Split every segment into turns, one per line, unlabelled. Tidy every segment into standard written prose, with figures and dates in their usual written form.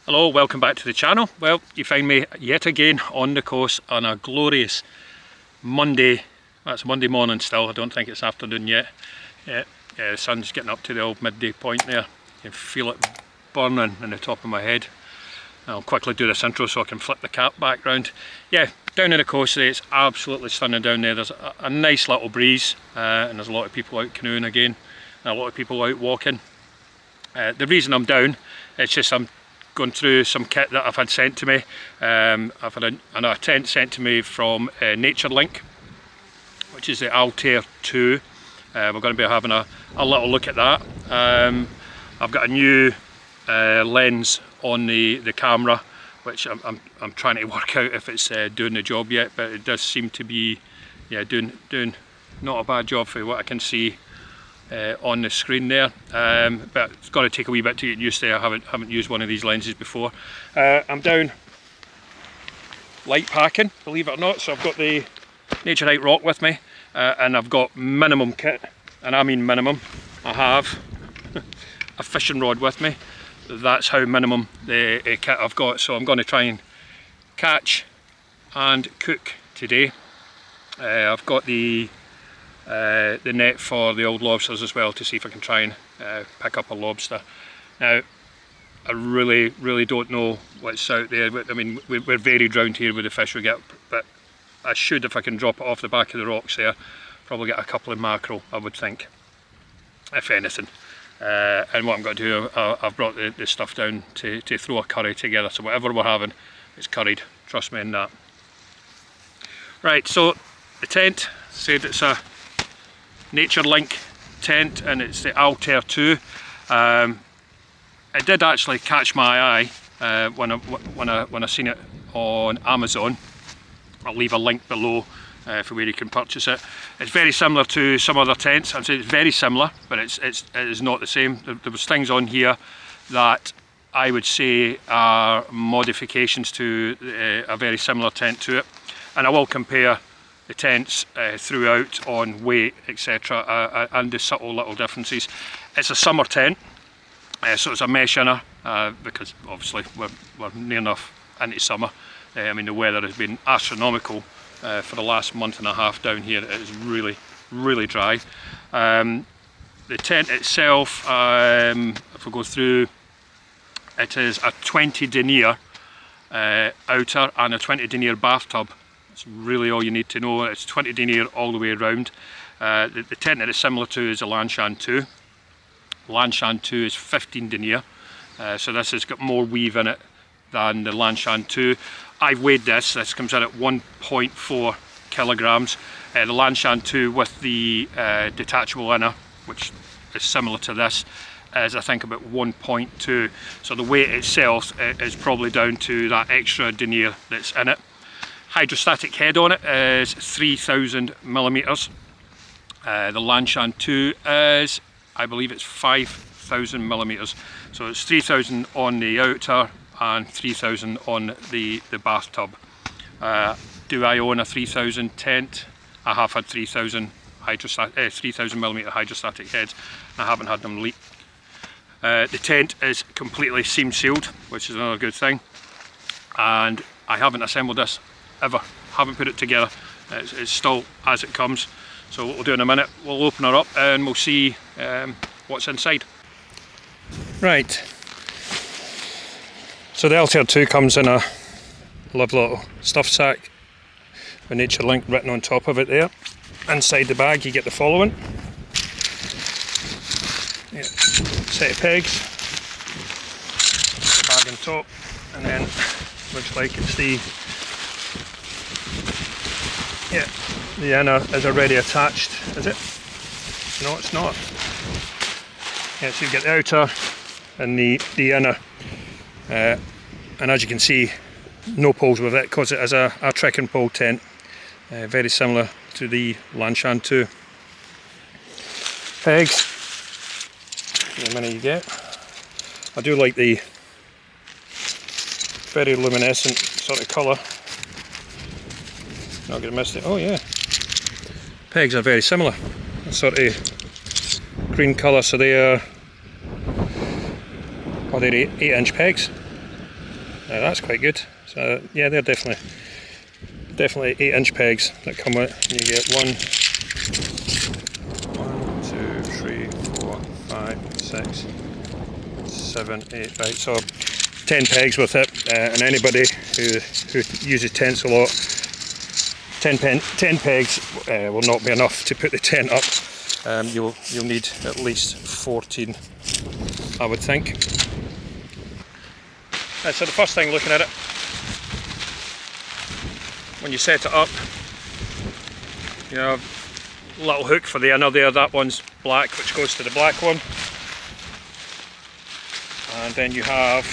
Hello, welcome back to the channel. Well, you find me yet again on the coast on a glorious Monday. That's Monday morning still, I don't think it's afternoon yet. Yeah, the sun's getting up to the old midday point there. You can feel it burning in the top of my head. I'll quickly do this intro so I can flip the cap back round. Yeah, down on the coast today, it's absolutely stunning down there. There's a nice little breeze and there's a lot of people out canoeing again and a lot of people out walking. The reason I'm down, it's just I'm going through some kit that I've had sent to me. I've had a tent sent to me from Nature Link, which is the Altair 2. We're going to be having a little look at that. I've got a new lens on the camera, which I'm trying to work out if it's doing the job yet, but it does seem to be doing not a bad job for what I can see on the screen there, but it's going to take a wee bit to get used to. I haven't used one of these lenses before. I'm down light packing, believe it or not, so I've got the Nature rock with me, and I've got minimum kit, and I mean minimum. I have a fishing rod with me. That's how minimum the kit I've got, so I'm going to try and catch and cook today. I've got the net for the old lobsters as well, to see if I can try and pick up a lobster. Now, I really don't know what's out there. I mean, we're varied round here with the fish we get, but I should, if I can drop it off the back of the rocks there, probably get a couple of mackerel, I would think, if anything. And what I'm going to do, I've brought the stuff down to throw a curry together, so whatever we're having, it's curried, trust me in that. Right, so the tent, said it's a Nature Link tent and it's the Altair 2. It did actually catch my eye when I seen it on Amazon. I'll leave a link below for where you can purchase it. It's very similar to some other tents. I'd say it's very similar, but it is not the same. There was things on here that I would say are modifications to a very similar tent to it, and I will compare the tents throughout on weight, etc., and the subtle little differences. It's a summer tent, so it's a mesh inner, because obviously we're near enough into summer. I mean, the weather has been astronomical for the last month and a half down here. It is really dry. The tent itself, if we go through, it is a 20 denier outer and a 20 denier bathtub. That's really all you need to know. It's 20 denier all the way around. The tent that is similar to is a Lanshan 2. Lanshan 2 is 15 denier, so this has got more weave in it than the Lanshan 2. I've weighed this comes in at 1.4 kilograms. The Lanshan 2 with the detachable inner, which is similar to this, is I think about 1.2. So the weight itself is probably down to that extra denier that's in it. Hydrostatic head on it is 3,000 millimeters. The Lanshan 2 is, I believe it's 5,000 millimeters. So it's 3,000 on the outer and 3,000 on the bathtub. Do I own a 3,000 tent? I have had 3,000 millimeter hydrostatic heads. I haven't had them leak. The tent is completely seam sealed, which is another good thing. And I haven't assembled this ever, haven't put it together. It's still as it comes. So what we'll do in a minute, we'll open her up and we'll see what's inside. Right, so the Altair 2 comes in a lovely little stuff sack with Nature Link written on top of it there. Inside the bag you get the following. Yeah, set of pegs, bag on top, and then looks like it's the inner is already attached, is it? No, it's not. Yeah, so you get the outer and the inner, and as you can see, no poles with it because it is a trekking pole tent, very similar to the Lanshan 2. Pegs, the minute you get. I do like the very luminescent sort of colour. Not going to miss it. Oh yeah, pegs are very similar. A sort of green colour, so they are, they're 8-inch pegs. That's quite good. So yeah, they're definitely 8-inch pegs that come with it. And you get 1, 2, 3, 4, 5, 6, 7, 8, right, so 10 pegs with it, and anybody who uses tents a lot, 10 pegs will not be enough to put the tent up. You'll need at least 14, I would think. Right, so the first thing looking at it, when you set it up, you have a little hook for the inner there. That one's black, which goes to the black one, and then you have,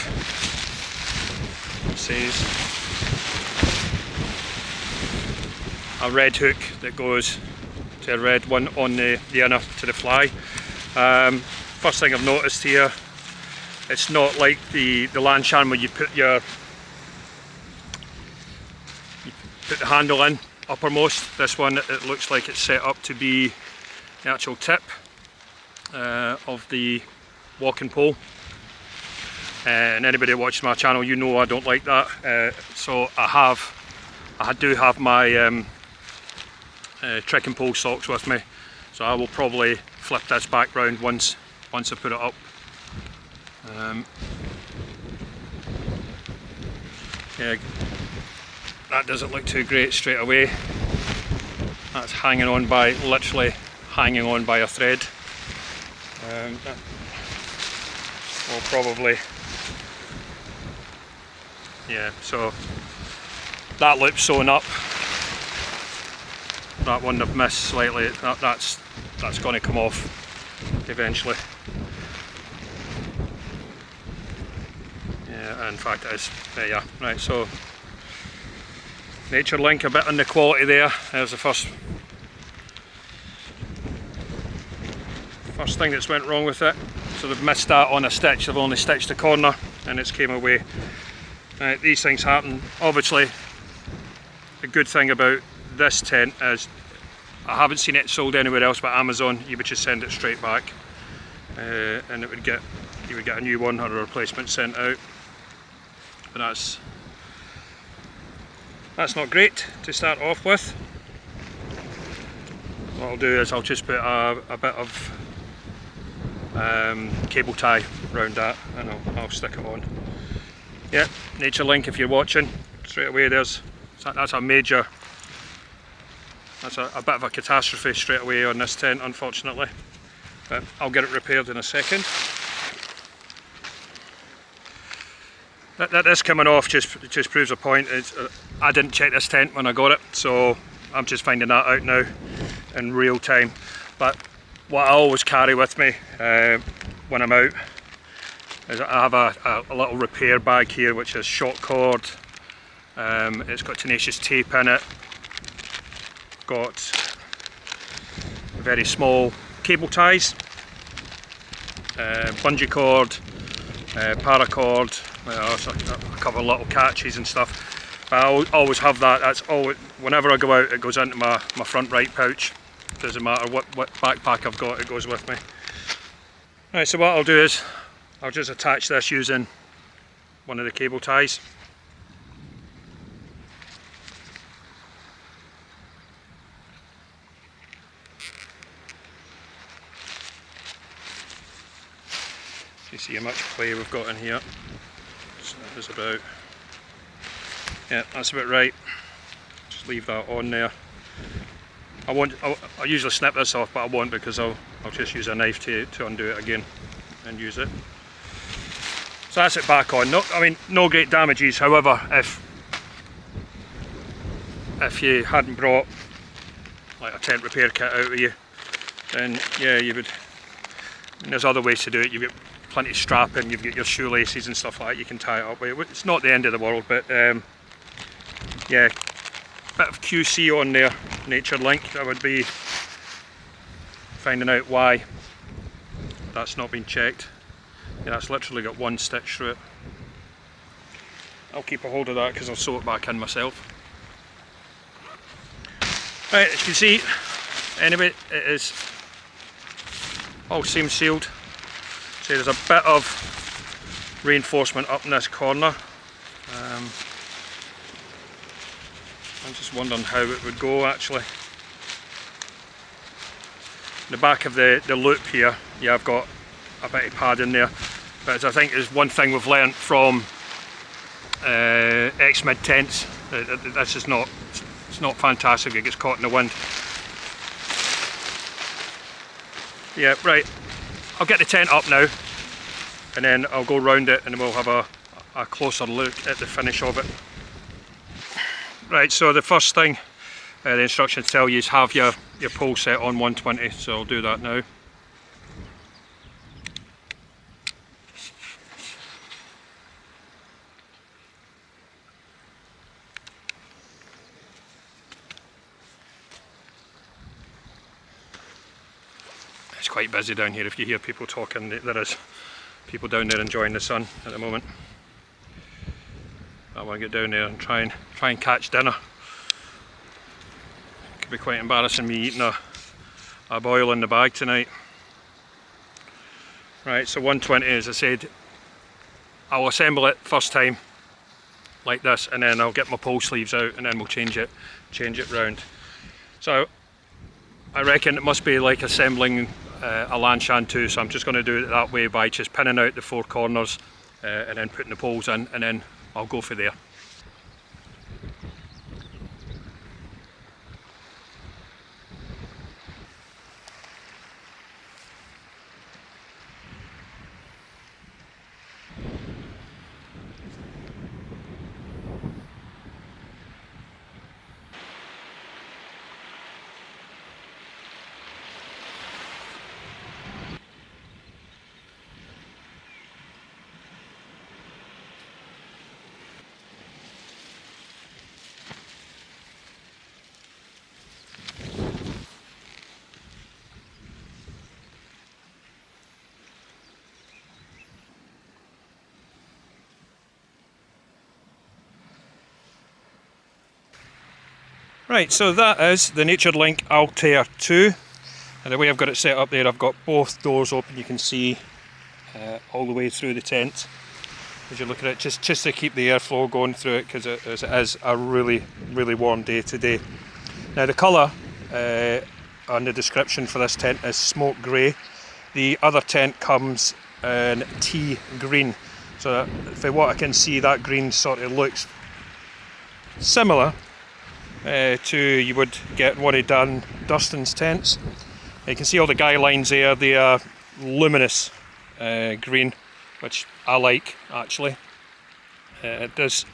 it says, a red hook that goes to a red one on the inner to the fly. First thing I've noticed here, it's not like the Lanshan where you put the handle in uppermost. This one, it looks like it's set up to be the actual tip of the walking pole. And anybody who watches my channel, you know I don't like that. So I do have my trekking pole socks with me, so I will probably flip this back round once I put it up. Yeah, that doesn't look too great straight away. That's literally hanging on by a thread. We'll probably, yeah, so that loop's sewn up. That one I've missed slightly. That's going to come off eventually. Yeah, in fact it is. There you are. Right, so Nature Link, a bit on the quality there. There's the first thing that's went wrong with it. So they've missed that on a stitch. They've only stitched the corner and it's came away. Right, these things happen. Obviously, the good thing about this tent is I haven't seen it sold anywhere else but Amazon. You would just send it straight back, and you would get a new one or a replacement sent out. But that's not great to start off with. What I'll do is I'll just put a bit of cable tie around that and I'll stick it on. Yeah, Nature Link, if you're watching, straight away that's a major, that's a bit of a catastrophe straight away on this tent, unfortunately. But I'll get it repaired in a second. This coming off just proves a point. I didn't check this tent when I got it, so I'm just finding that out now in real time. But what I always carry with me when I'm out is I have a little repair bag here, which is short cord. It's got tenacious tape in it. Got very small cable ties, bungee cord, paracord, a couple of little catches and stuff. But I always have that. That's always, whenever I go out, it goes into my front right pouch. Doesn't matter what backpack I've got, it goes with me. Right, so what I'll do is I'll just attach this using one of the cable ties. You see how much play we've got in here. So that is about, yeah, that's about right. Just leave that on there. I usually snip this off, but I won't, because I'll just use a knife to undo it again and use it. So that's it back on. No great damages. However, if you hadn't brought like a tent repair kit out with you, then yeah, you would. And there's other ways to do it. You've got plenty of strapping. You've got your shoelaces and stuff like that. You can tie it up with. It's not the end of the world, but yeah, bit of QC on there. Nature Link. That would be finding out why that's not been checked. Yeah, that's literally got one stitch through it. I'll keep a hold of that because I'll sew it back in myself. Right, as you can see, anyway, it is all seam sealed. So there's a bit of reinforcement up in this corner. I'm just wondering how it would go actually. The back of the loop here, yeah, I've got a bit of pad in there, but I think is one thing we've learnt from X-Mid tents, this is not, it's not fantastic, it gets caught in the wind. Yeah, right, I'll get the tent up now and then I'll go round it and we'll have a closer look at the finish of it. Right, so the first thing the instructions tell you is have your pole set on 120, so I'll do that now. It's quite busy down here. If you hear people talking, there is people down there enjoying the sun at the moment. I want to get down there and try and catch dinner. It could be quite embarrassing me eating a boil in the bag tonight. Right, so 120, as I said, I'll assemble it first time like this, and then I'll get my pole sleeves out and then we'll change it round. So I reckon it must be like assembling a Lanshan 2, so I'm just going to do it that way by just pinning out the 4 corners and then putting the poles in, and then I'll go for there. Right, so that is the Link Altair 2, and the way I've got it set up there, I've got both doors open. You can see all the way through the tent as you look at it, just to keep the airflow going through it, because it is a really warm day today. Now the colour on the description for this tent is smoke grey. The other tent comes in tea green, so for what I can see, that green sort of looks similar to you would get one of Dustin's tents. You can see all the guy lines there, they are luminous green, which I like actually. It does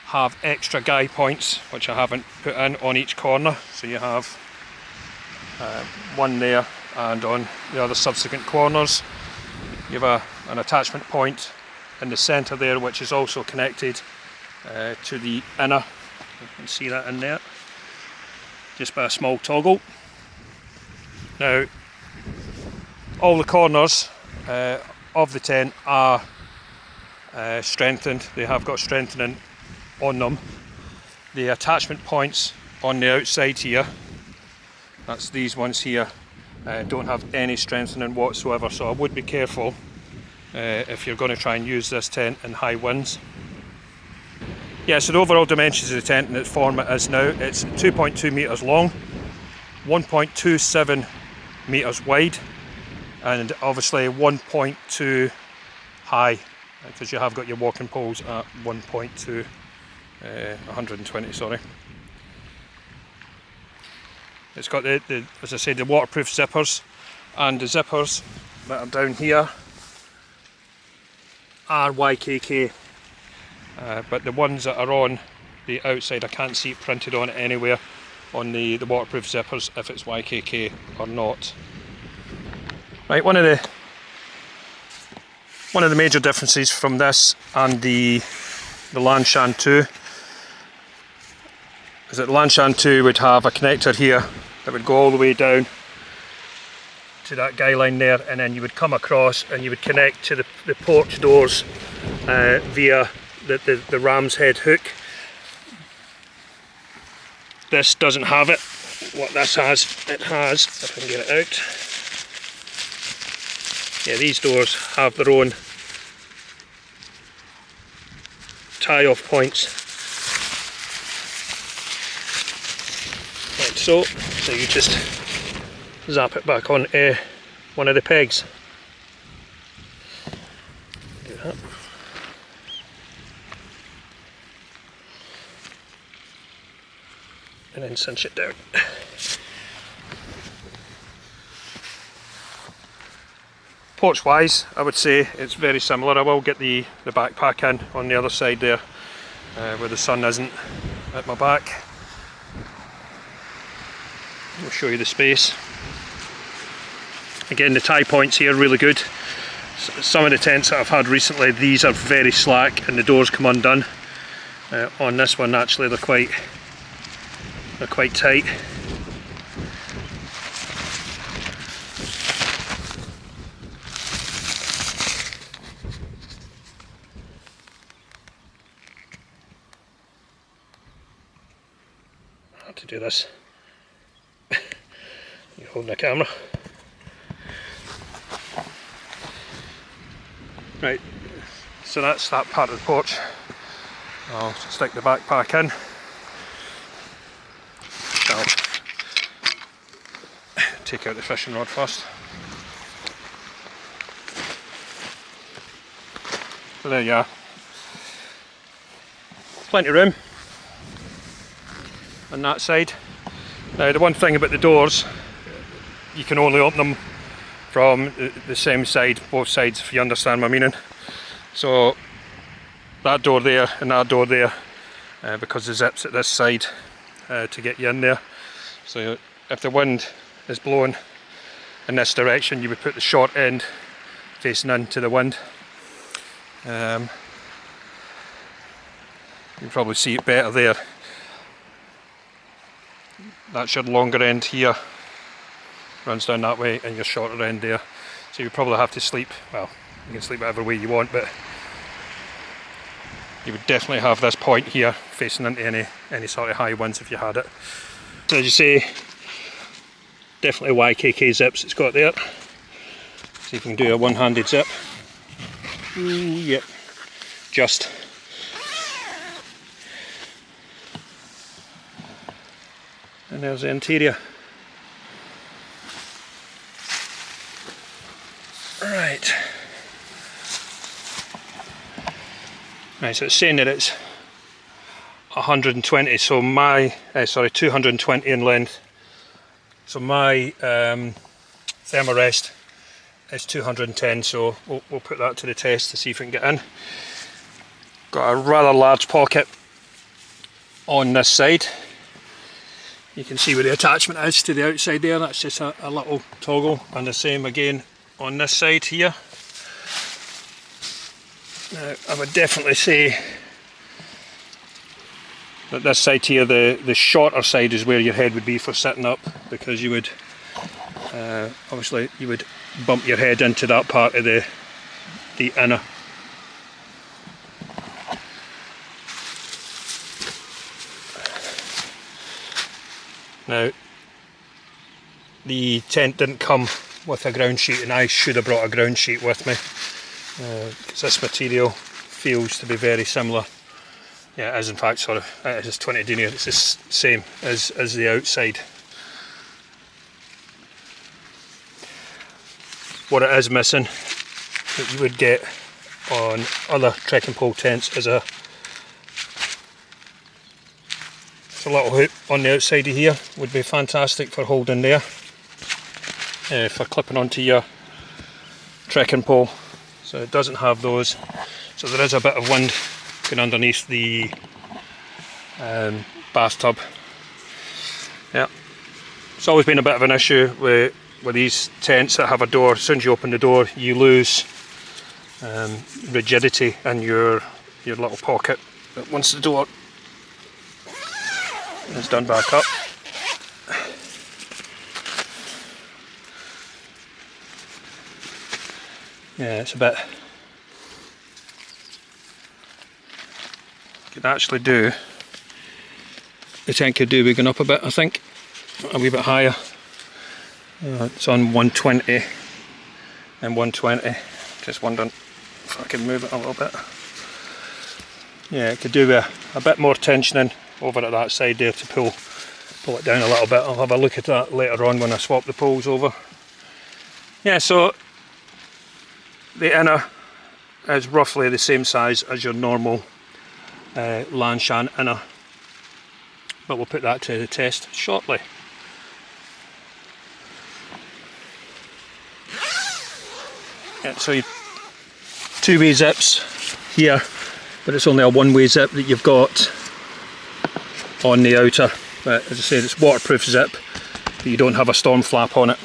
have extra guy points, which I haven't put in on each corner, so you have one there, and on the other subsequent corners you have an attachment point in the centre there, which is also connected to the inner. You can see that in there, just by a small toggle. Now, all the corners of the tent are strengthened. They have got strengthening on them. The attachment points on the outside here, that's these ones here, don't have any strengthening whatsoever, so I would be careful if you're going to try and use this tent in high winds. Yeah, so the overall dimensions of the tent and its form is now, it's 2.2 metres long, 1.27 metres wide, and obviously 1.2 high, because you have got your walking poles at 1.2, 120, sorry. It's got the, as I said, the waterproof zippers, and the zippers that are down here are YKK. But the ones that are on the outside, I can't see it printed on it anywhere on the waterproof zippers if it's YKK or not. Right, one of the major differences from this and the Lanshan 2 is that the Lanshan 2 would have a connector here that would go all the way down to that guy line there, and then you would come across and you would connect to the porch doors via the ram's head hook. This doesn't have it. What this has, it has, if I can get it out, yeah, these doors have their own tie-off points. Like so. So you just zap it back on one of the pegs. Do that. And then cinch it down. Porch wise, I would say it's very similar. I will get the backpack in on the other side there, where the sun isn't at my back. I'll show you the space. Again, the tie points here are really good. Some of the tents that I've had recently, these are very slack and the doors come undone. On this one, actually, they're quite tight. I have to do this. You're holding the camera. Right, so that's that part of the porch. I'll stick the backpack in. I'll take out the fishing rod first. So there you are. Plenty of room on that side. Now the one thing about the doors, you can only open them from the same side, both sides, if you understand my meaning. So that door there and that door there, because the zips at this side to get you in there. So if the wind is blowing in this direction, you would put the short end facing into the wind. You can probably see it better there. That's your longer end here, runs down that way, and your shorter end there. So you probably have to sleep, well, you can sleep whatever way you want, but you would definitely have this point here facing into any sort of high winds if you had it. So as you say, definitely YKK zips it's got there. So you can do a one-handed zip. Ooh, yep, just. And there's the interior. Right. Right, so it's saying that it's 120, so my, 220 in length. So my thermarest is 210, so we'll put that to the test to see if we can get in. Got a rather large pocket on this side. You can see where the attachment is to the outside there, that's just a little toggle, and the same again on this side here. Now I would definitely say that this side here, the shorter side, is where your head would be for sitting up, because you would obviously you would bump your head into that part of the inner. Now the tent didn't come with a ground sheet, and I should have brought a ground sheet with me, because this material feels to be very similar. Yeah, it is in fact sort of, it is 20 denier, it's the same as the outside. What it is missing, that you would get on other trekking pole tents, is a little hoop on the outside of here. Would be fantastic for holding there, for clipping onto your trekking pole. So it doesn't have those, so there is a bit of wind going underneath the bathtub. Yeah, it's always been a bit of an issue with these tents that have a door. As soon as you open the door, you lose rigidity in your little pocket. But once the door is done back up, yeah, it's a bit. Could actually do. The tent could do wigging up a bit, I think, a wee bit higher. It's on 120 and 120. Just wondering if I can move it a little bit. yeah, it could do with a bit more tensioning over at that side there to pull it down a little bit. I'll have a look at that later on when I swap the poles over. Yeah, so the inner is roughly the same size as your normal Lanshan inner, but we'll put that to the test shortly. Yeah, so you two-way zips here, but it's only a one-way zip that you've got on the outer. But as I said, it's waterproof zip, but you don't have a storm flap on it.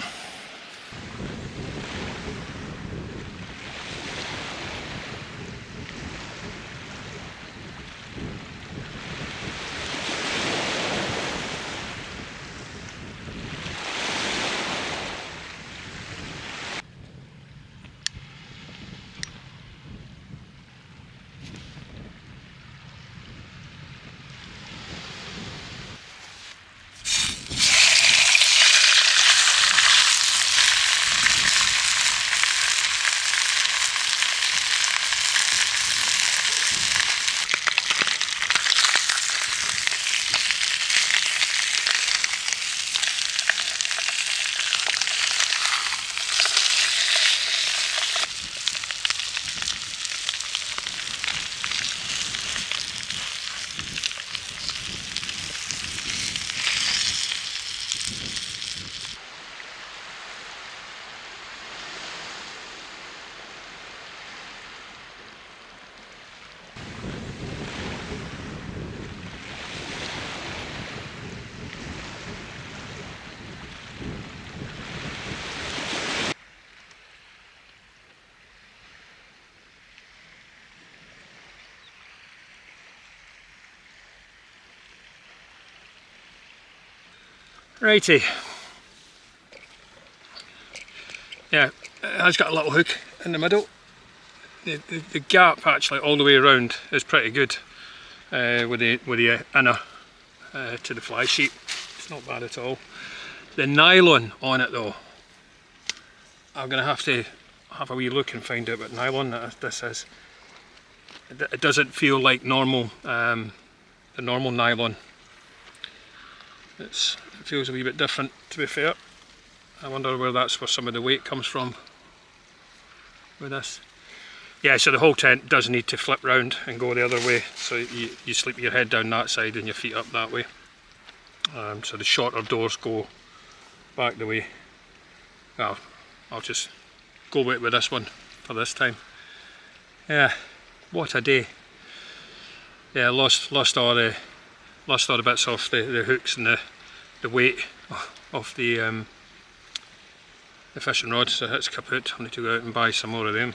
Righty. Yeah, it has got a little hook in the middle. The gap actually all the way around is pretty good with the inner to the fly sheet. It's not bad at all. The nylon on it though, I'm going to have a wee look and find out what nylon this is. It doesn't feel like normal, the normal nylon. It feels a wee bit different, to be fair. I wonder where some of the weight comes from with this. Yeah, so the whole tent does need to flip round and go the other way, so you sleep your head down that side and your feet up that way. So the shorter doors go back the way. Well, I'll just go with this one for this time. Yeah, what a day. Yeah, lost all the bits off the hooks and the weight off the fishing rod, so that's kaput. I need to go out and buy some more of them.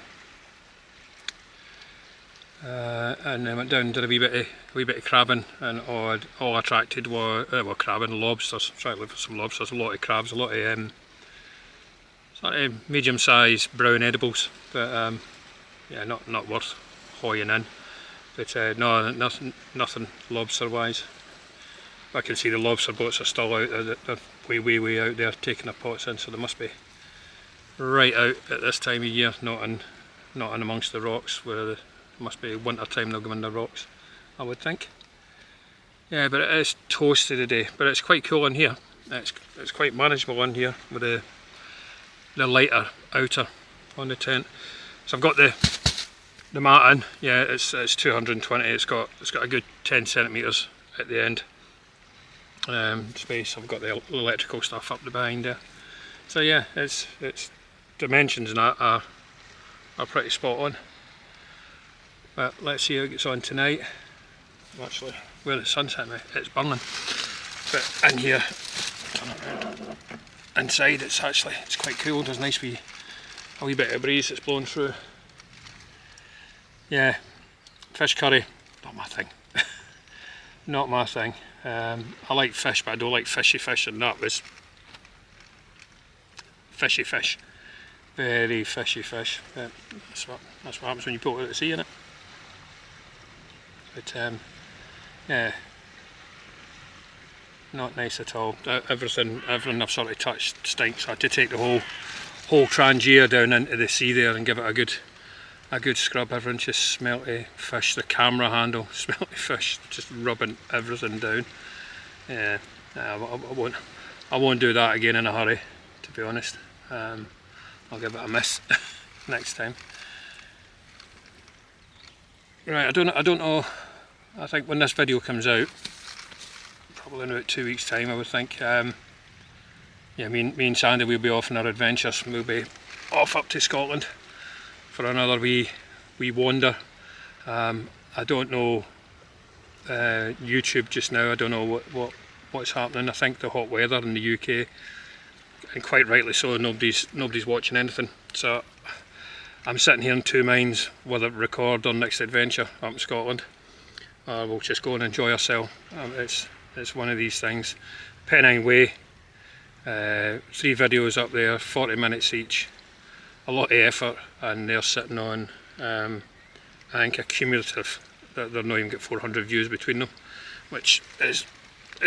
And then went down and did a wee bit of crabbing, and all attracted were crabbing, lobsters. Try to look for some lobsters, a lot of crabs, a lot of sort of medium-sized brown edibles, but yeah, not worth hoying in. But no, nothing lobster-wise. I can see the lobster boats are still out. They're way out there taking their pots in, so they must be right out at this time of year, not in amongst the rocks, where it must be winter time they'll go in the rocks, I would think. Yeah, but it is toasty today, but it's quite cool in here. It's quite manageable in here with the lighter outer on the tent. So I've got the mat in. Yeah, it's 220. It's got a good 10 centimeters at the end. Space. I've got the electrical stuff up the behind there. So yeah, its dimensions and that are pretty spot on. But let's see how it gets on tonight. Actually, where the sun's hitting me, it's burning. But in here, turn it around. Inside, it's quite cool. There's a wee bit of breeze that's blowing through. Yeah, fish curry, not my thing. Not my thing. I like fish, but I don't like fishy fish, and that was fishy fish. Very fishy fish. But that's what happens when you put it out to sea, innit? But yeah, not nice at all. Everything I've sort of touched stinks. I had to take the whole trangier down into the sea there and give it a good scrub. Everyone just smelty fish. The camera handle, smelty fish, just rubbing everything down. Yeah, I won't do that again in a hurry, to be honest. I'll give it a miss next time. Right, I don't know. I think when this video comes out, probably in about 2 weeks' time, I would think. Yeah, me and Sandy will be off on our adventures. We'll be off up to Scotland for another wee wander. I don't know YouTube just now. I don't know what's happening. I think the hot weather in the UK, and quite rightly so, nobody's watching anything. So I'm sitting here in two minds whether to record our next adventure up in Scotland, or we'll just go and enjoy ourselves. It's one of these things. Pennine Way, 3 videos up there, 40 minutes each. A lot of effort, and they're sitting on, I think, a cumulative. They're not even got 400 views between them, which is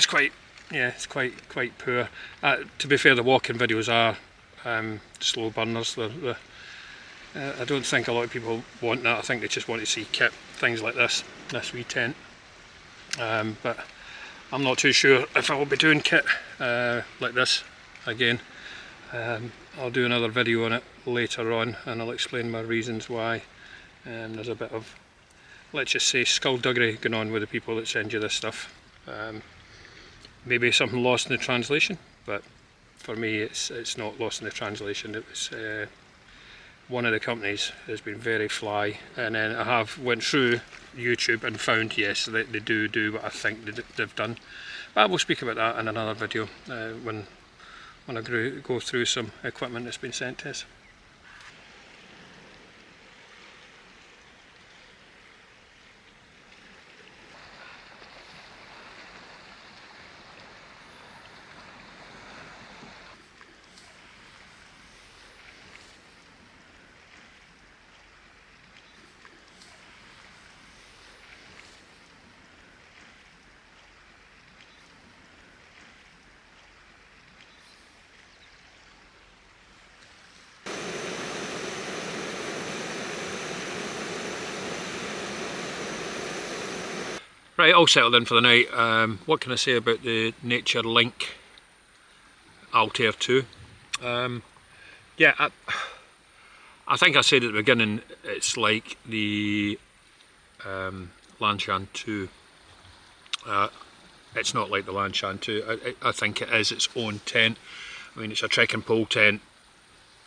quite, yeah, it's quite poor. To be fair, the walking videos are slow burners. I don't think a lot of people want that. I think they just want to see kit, things like this wee tent. But I'm not too sure if I will be doing kit like this again. I'll do another video on it later on, and I'll explain my reasons why. There's a bit of, let's just say, skullduggery going on with the people that send you this stuff. Maybe something lost in the translation, but for me it's not lost in the translation. It was one of the companies has been very fly, and then I have went through YouTube and found, yes, they do what I think they've done. But we'll speak about that in another video when I go through some equipment that's been sent to us. Right, all settled in for the night. What can I say about the Nature Link Altair 2? Yeah, I think I said at the beginning, it's like the Lanshan 2. It's not like the Lanshan 2. I think it is its own tent. I mean, it's a trekking pole tent.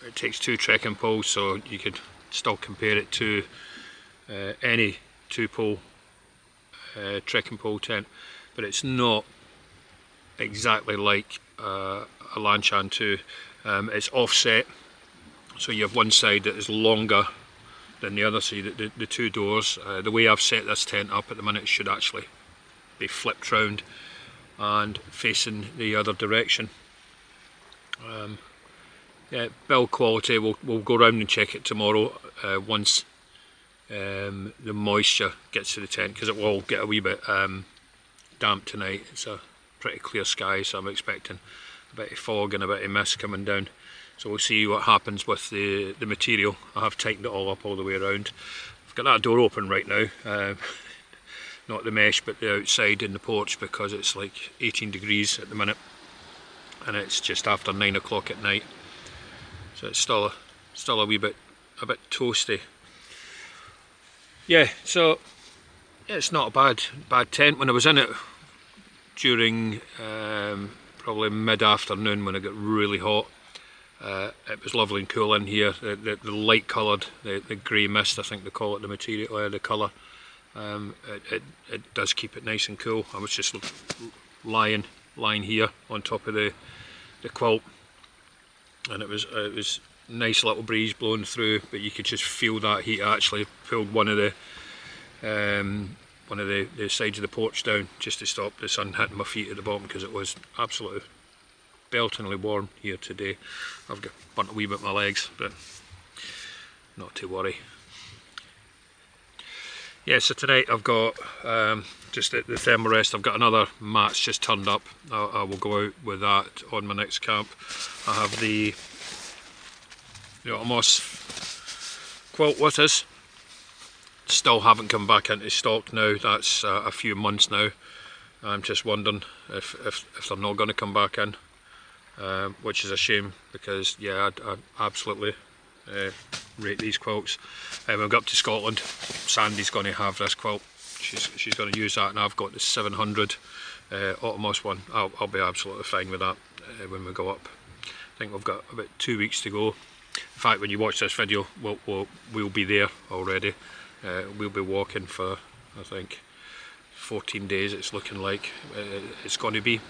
It takes 2 trekking poles, so you could still compare it to any 2-pole trekking pole tent, but it's not exactly like a Lanshan 2. It's offset, so you have one side that is longer than the other, so the 2 doors. The way I've set this tent up at the minute, it should actually be flipped round and facing the other direction. Yeah, build quality, we'll go round and check it tomorrow once the moisture gets to the tent, because it will get a wee bit damp tonight. It's a pretty clear sky, so I'm expecting a bit of fog and a bit of mist coming down. So we'll see what happens with the material. I have tightened it all up all the way around. I've got that door open right now, not the mesh but the outside in the porch, because it's like 18 degrees at the minute and it's just after 9 o'clock at night, so it's still a wee bit toasty. Yeah, so yeah, it's not a bad tent. When I was in it during probably mid-afternoon when it got really hot, it was lovely and cool in here. The light coloured, the grey mist, I think they call it, the material, the colour, it does keep it nice and cool. I was just lying here on top of the quilt, and it was nice little breeze blowing through, but you could just feel that heat. I actually pulled one of the sides of the porch down just to stop the sun hitting my feet at the bottom, because it was absolutely beltingly warm here today. I've got burnt a wee bit my legs, but not to worry. Yeah, so tonight I've got just the thermal rest. I've got another mat's just turned up. I will go out with that on my next camp. I have the Moss quilt with us. still haven't come back into stock now. That's a few months now. I'm just wondering if they're not going to come back in, which is a shame, because yeah, I absolutely rate these quilts. When we go up to Scotland, Sandy's going to have this quilt. She's going to use that, and I've got the 700 Automos one. I'll be absolutely fine with that when we go up. I think we've got about 2 weeks to go. In fact, when you watch this video, we'll be there already. We'll be walking for, I think, 14 days it's looking like it's going to be.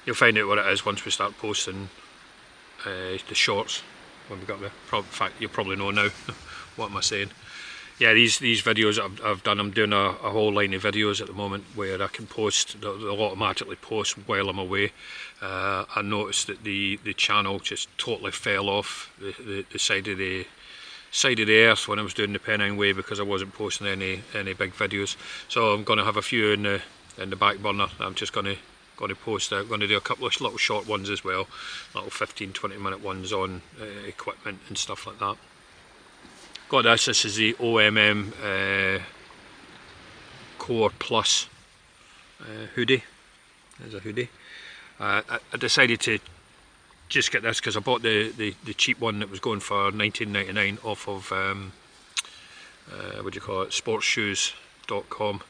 You'll find out what it is once we start posting the shorts when we got there. In fact, you probably know now. What am I saying? Yeah, these videos I've done, I'm doing a whole line of videos at the moment where I can post, they'll automatically post while I'm away. I noticed that the channel just totally fell off the side of the earth when I was doing the Pennine Way, because I wasn't posting any big videos. So I'm going to have a few in the back burner. I'm just going to post out. I'm going to do a couple of little short ones as well, little 15-20 minute ones on equipment and stuff like that. Got this. This is the OMM Core Plus hoodie. There's a hoodie. I decided to just get this because I bought the cheap one that was going for $19.99 off of what do you call it, sportshoes.com.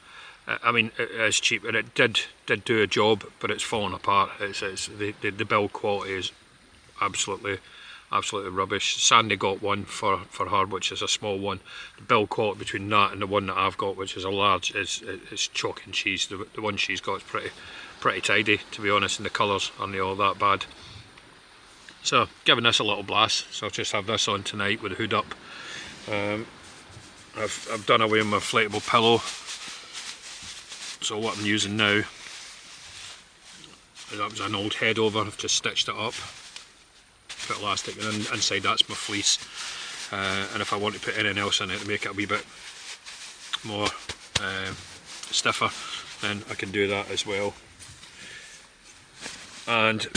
I mean, it is cheap, and it did do a job, but it's fallen apart. The build quality is absolutely rubbish. Sandy got one for her, which is a small one. The build quality between that and the one that I've got, which is a large, is chalk and cheese. The one she's got is pretty tidy, to be honest, and the colours aren't all that bad. So giving this a little blast. So I'll just have this on tonight with the hood up. I've done away with my inflatable pillow. So what I'm using now, that was an old head over. I've just stitched it up, put elastic, and inside that's my fleece. And if I want to put anything else in it to make it a wee bit more stiffer, then I can do that as well. And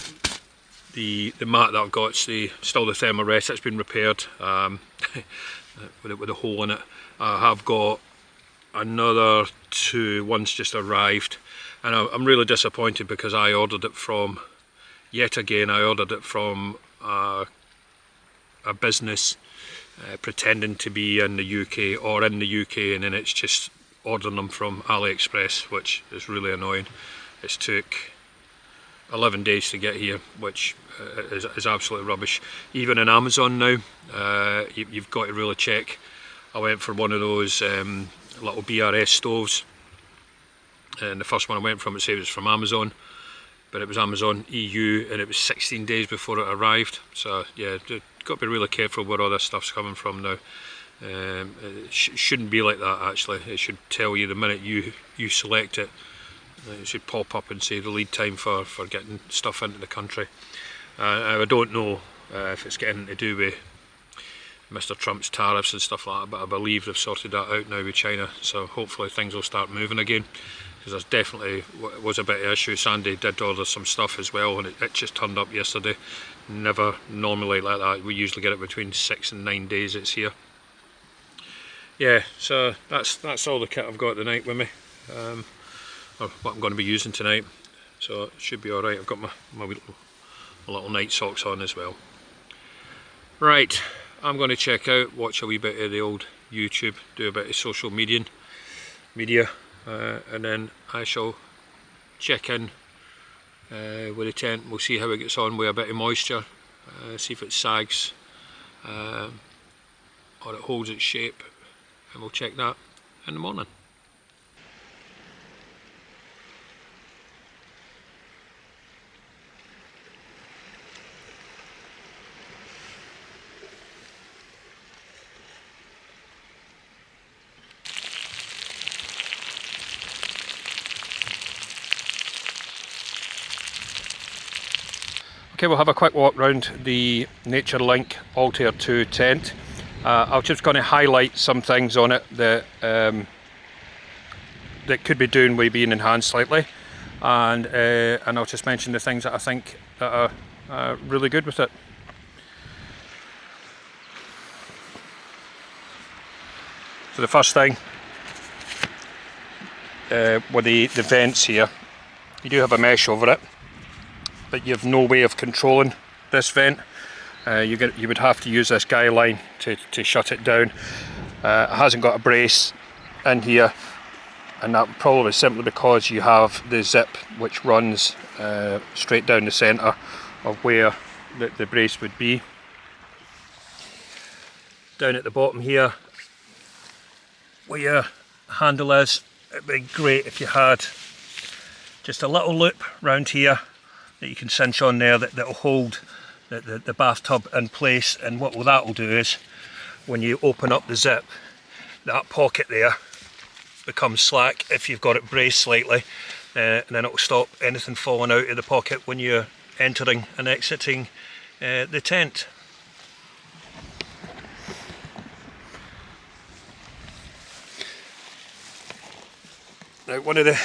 the mat that I've got, it's still the Thermarest. It's been repaired with a hole in it. I have got another two. One's just arrived, and I'm really disappointed because I ordered it from, yet again, I ordered it from a business pretending to be in the UK or in the UK, and then it's just ordering them from AliExpress, which is really annoying. It's took 11 days to get here, which is absolutely rubbish. Even in Amazon now, you've got to really check. I went for one of those little BRS stoves, and the first one I went from, it said it was from Amazon, but it was Amazon EU, and it was 16 days before it arrived. So yeah, you've got to be really careful where all this stuff's coming from now. It shouldn't be like that actually. It should tell you the minute you select it. It should pop up and say the lead time for getting stuff into the country. I don't know if it's getting to do with Mr. Trump's tariffs and stuff like that, but I believe they've sorted that out now with China, so hopefully things will start moving again, because there's definitely was a bit of issue. Sandy did order some stuff as well, and it just turned up yesterday. Never normally like that. We usually get it between 6 and 9 days it's here. Yeah, so that's all the kit I've got tonight with me, or what I'm going to be using tonight, so it should be alright. I've got my little night socks on as well. Right, I'm going to check out, watch a wee bit of the old YouTube, do a bit of social media, and then I shall check in with the tent. We'll see how it gets on with a bit of moisture, see if it sags or it holds its shape, and we'll check that in the morning. Okay, we'll have a quick walk around the Link Altair 2 tent. I'm just going to highlight some things on it that that could be doing with being enhanced slightly, and I'll just mention the things that I think that are really good with it. So the first thing, with the vents here, you do have a mesh over it, but you have no way of controlling this vent. You would have to use this guy line to shut it down. It hasn't got a brace in here, and that probably simply because you have the zip which runs straight down the centre of where the brace would be. Down at the bottom here, where your handle is, it'd be great if you had just a little loop round here that you can cinch on there that will hold the bathtub in place. And what that will do is, when you open up the zip, that pocket there becomes slack if you've got it braced slightly, and then it will stop anything falling out of the pocket when you're entering and exiting the tent. Now, one of the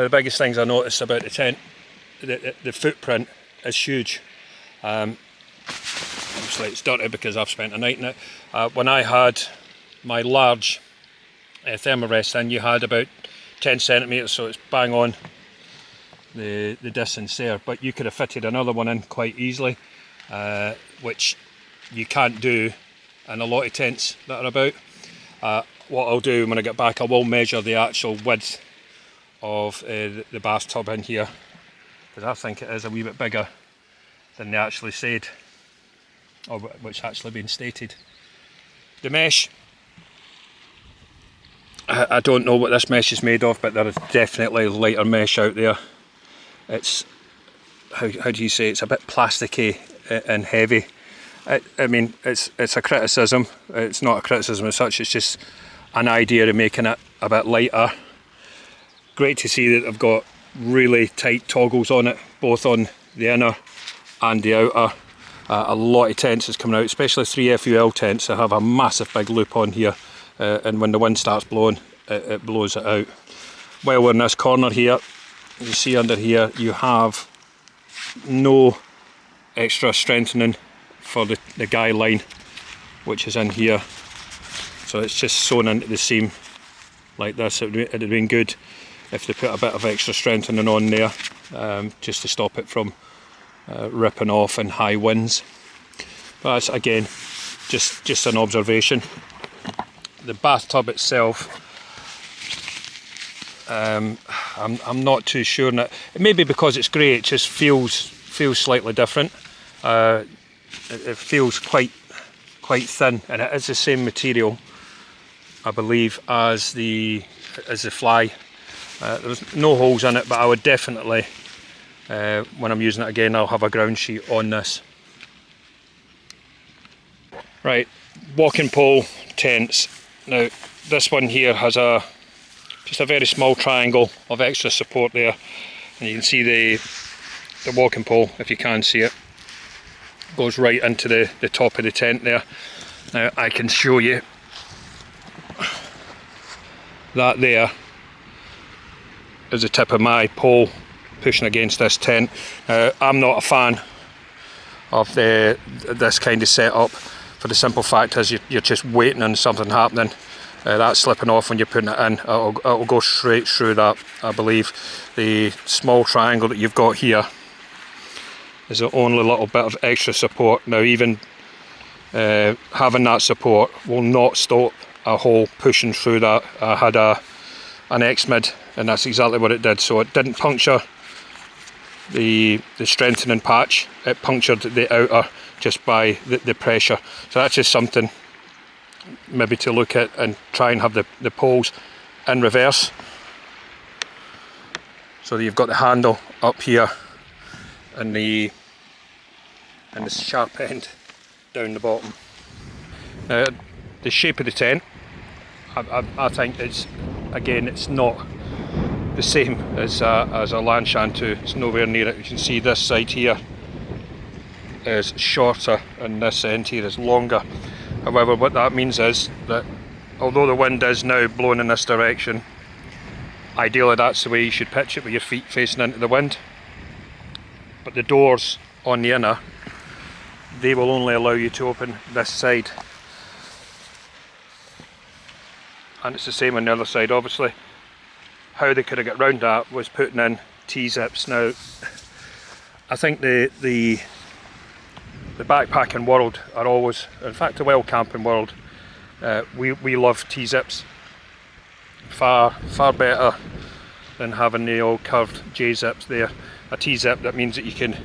biggest things I noticed about the tent, the footprint is huge. Obviously it's dirty because I've spent a night in it. When I had my large thermarest in, you had about 10 centimetres, so it's bang on the distance there, but you could have fitted another one in quite easily, which you can't do in a lot of tents that are about. What I'll do when I get back, I will measure the actual width of the bathtub in here, because I think it is a wee bit bigger than they actually said, or which actually been stated. The mesh, I don't know what this mesh is made of, but there is definitely lighter mesh out there. It's, how do you say, it's a bit plasticky and heavy. I mean, it's a criticism. It's not a criticism as such, it's just an idea of making it a bit lighter. Great to see that they've got really tight toggles on it, both on the inner and the outer. A lot of tents is coming out, especially 3FUL tents that have a massive big loop on here, and when the wind starts blowing, it blows it out. While we're in this corner here, you see under here you have no extra strengthening for the guy line which is in here, so it's just sewn into the seam like this. It'd have been good if they put a bit of extra strengthening on there, just to stop it from ripping off in high winds. But that's, again, just an observation. The bathtub itself, I'm not too sure. It may be because it's grey, it just feels slightly different. It feels quite thin, and it is the same material, I believe, as the fly. There's no holes in it, but I would definitely, when I'm using it again, I'll have a ground sheet on this. Right, walking pole tents. Now this one here has just a very small triangle of extra support there, and you can see the walking pole, if you can see it, goes right into the top of the tent there. Now I can show you that there is the tip of my pole pushing against this tent. I'm not a fan of this kind of setup, for the simple fact is you're just waiting on something happening. That's slipping off when you're putting it in. It'll go straight through that, I believe. The small triangle that you've got here is the only little bit of extra support. Now even having that support will not stop a hole pushing through that. I had an X-Mid, and that's exactly what it did. So it didn't puncture the strengthening patch, it punctured the outer just by the pressure. So that's just something maybe to look at, and try and have the poles in reverse, so that you've got the handle up here and the sharp end down the bottom. Now the shape of the tent, I think it's not the same as a Lanshan 2. It's nowhere near it. You can see this side here is shorter and this end here is longer. However, what that means is that although the wind is now blowing in this direction, ideally that's the way you should pitch it, with your feet facing into the wind. But the doors on the inner, they will only allow you to open this side and it's the same on the other side. Obviously, how they could have got round that was putting in T-zips. Now, I think the backpacking world are always, in fact the wild camping world, we love T-zips far better than having the old curved J-zips there. A T-zip, that means that you can,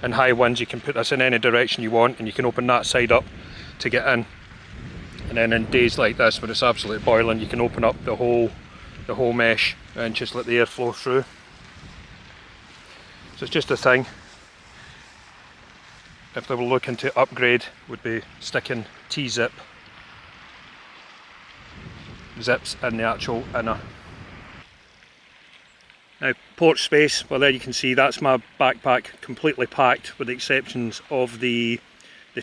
in high winds, you can put this in any direction you want, and you can open that side up to get in. And then in days like this when it's absolutely boiling, you can open up the whole mesh and just let the air flow through. So it's just a thing. If they were looking to upgrade, would be sticking T-zip zips in the actual inner. Now, port space, well, there you can see that's my backpack completely packed with the exceptions of the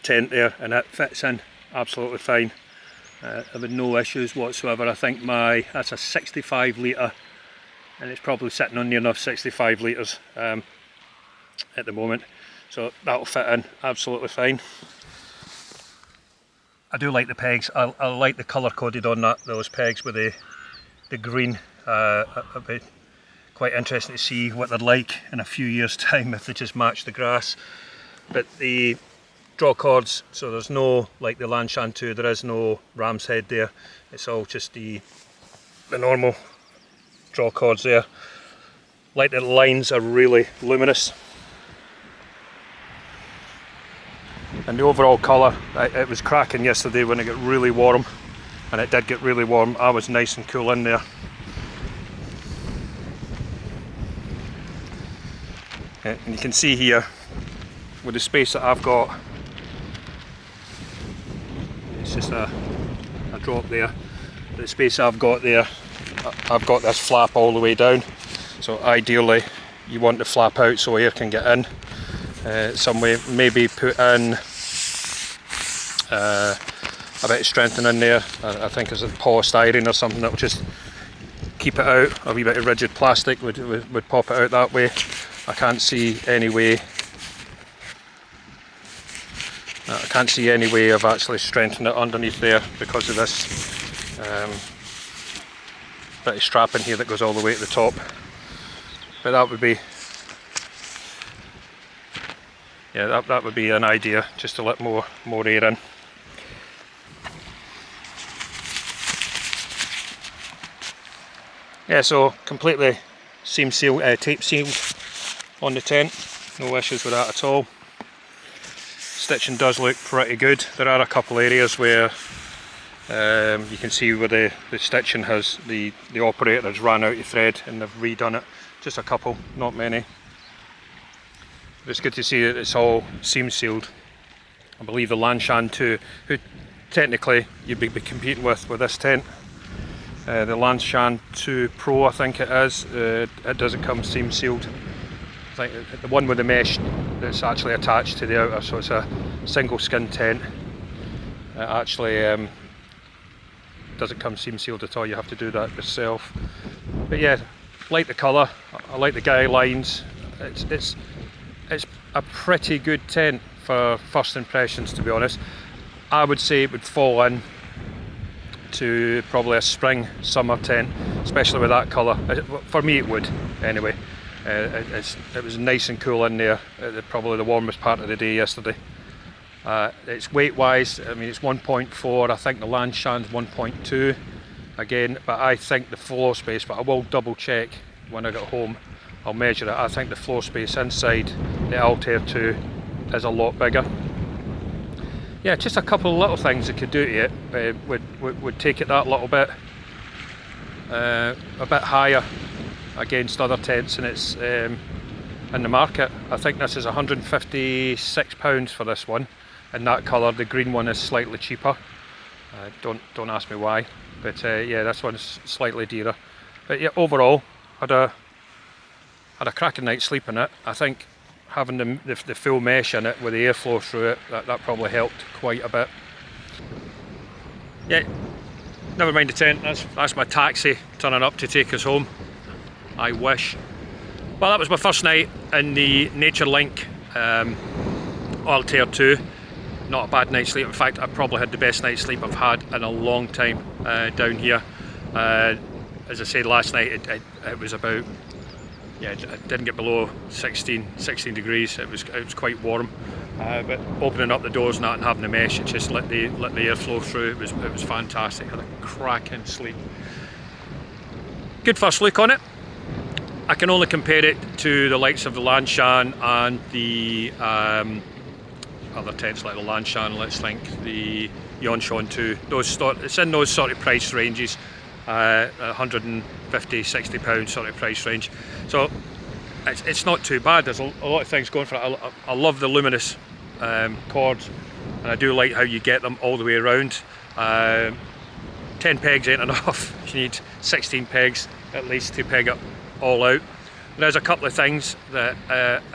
tent there, and it fits in absolutely fine. I've had no issues whatsoever. I think that's a 65 litre, and it's probably sitting on near enough 65 litres at the moment, so that'll fit in absolutely fine. I do like the pegs. I like the colour coded on those pegs with the green. It'll be quite interesting to see what they're like in a few years' time if they just match the grass. But the draw cords, so there's no, like the Lanshan 2, there is no ram's head there. It's all just the normal draw cords there. Like the lines are really luminous. And the overall colour, it was cracking yesterday when it got really warm, and it did get really warm. I was nice and cool in there. And you can see here with the space that I've got, it's just a drop there. The space I've got there, I've got this flap all the way down, so ideally you want the flap out so air can get in. Some way, maybe put in a bit of strengthening there. I think it's a polystyrene or something that will just keep it out. A wee bit of rigid plastic would pop it out that way. I can't see any way. I can't see any way of actually strengthening it underneath there because of this bit of strapping here that goes all the way to the top. But that would be, yeah, that would be an idea, just to let more air in. Yeah, so completely seam sealed, tape sealed on the tent, no issues with that at all. Stitching does look pretty good. There are a couple areas where you can see where the stitching has, the operator's ran out of thread and they've redone it. Just a couple, not many. But it's good to see that it's all seam sealed. I believe the Lanshan 2, who technically you'd be competing with this tent, the Lanshan 2 Pro I think it is, it doesn't come seam sealed. I think the one with the mesh that's actually attached to the outer, so it's a single skin tent. It actually doesn't come seam sealed at all, you have to do that yourself. But yeah, like the colour, I like the guy lines. It's a pretty good tent for first impressions, to be honest. I would say it would fall in to probably a spring summer tent, especially with that colour. For me it would anyway. It was nice and cool in there, probably the warmest part of the day yesterday. It's weight wise, I mean it's 1.4, I think the Lanshan's 1.2 again, but I think the floor space, but I will double check when I get home, I'll measure it. I think the floor space inside the Altair 2 is a lot bigger. Yeah, just a couple of little things it could do to it would take it that little bit a bit higher against other tents, and it's in the market. I think this is £156 for this one in that colour. The green one is slightly cheaper. Don't ask me why, but yeah, this one's slightly dearer. But yeah, overall had a cracking night's sleep in it. I think having the full mesh in it with the airflow through it, that probably helped quite a bit. Yeah, never mind the tent, that's my taxi turning up to take us home. I wish. Well, that was my first night in the Nature Link Altair 2. Not a bad night's sleep. In fact, I probably had the best night's sleep I've had in a long time down here. As I said last night, it was about, yeah, it didn't get below 16 degrees. It was quite warm, but opening up the doors and that and having the mesh, it just let the air flow through. It was fantastic. Had a cracking sleep. Good first look on it. I can only compare it to the likes of the Lanshan and the other tents like the Lanshan, let's think, the Lanshan 2. It's in those sort of price ranges, 150, 60 pounds sort of price range. So it's not too bad. There's a lot of things going for it. I love the luminous cords, and I do like how you get them all the way around. 10 pegs ain't enough. You need 16 pegs at least to peg it all out. There's a couple of things that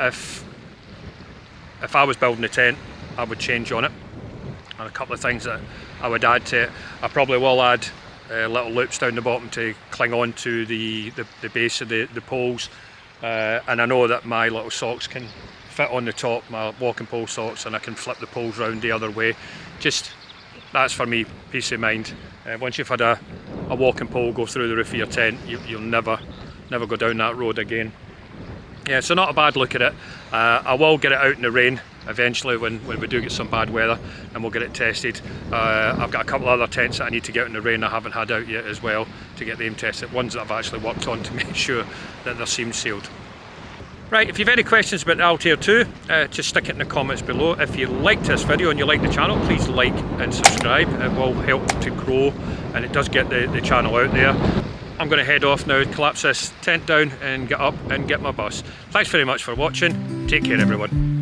if I was building a tent, I would change on it, and a couple of things that I would add to it. I probably will add little loops down the bottom to cling on to the base of the poles, and I know that my little socks can fit on the top, my walking pole socks, and I can flip the poles round the other way. Just, that's for me, peace of mind. Once you've had a walking pole go through the roof of your tent, you'll never go down that road again. Yeah, so not a bad look at it. I will get it out in the rain eventually when we do get some bad weather, and we'll get it tested. I've got a couple of other tents that I need to get out in the rain I haven't had out yet as well, to get them tested. Ones that I've actually worked on to make sure that they're seam sealed. Right, if you've any questions about the Altair 2, just stick it in the comments below. If you liked this video and you like the channel, please like and subscribe. It will help to grow, and it does get the channel out there. I'm going to head off now, collapse this tent down and get up and get my bus. Thanks very much for watching. Take care, everyone.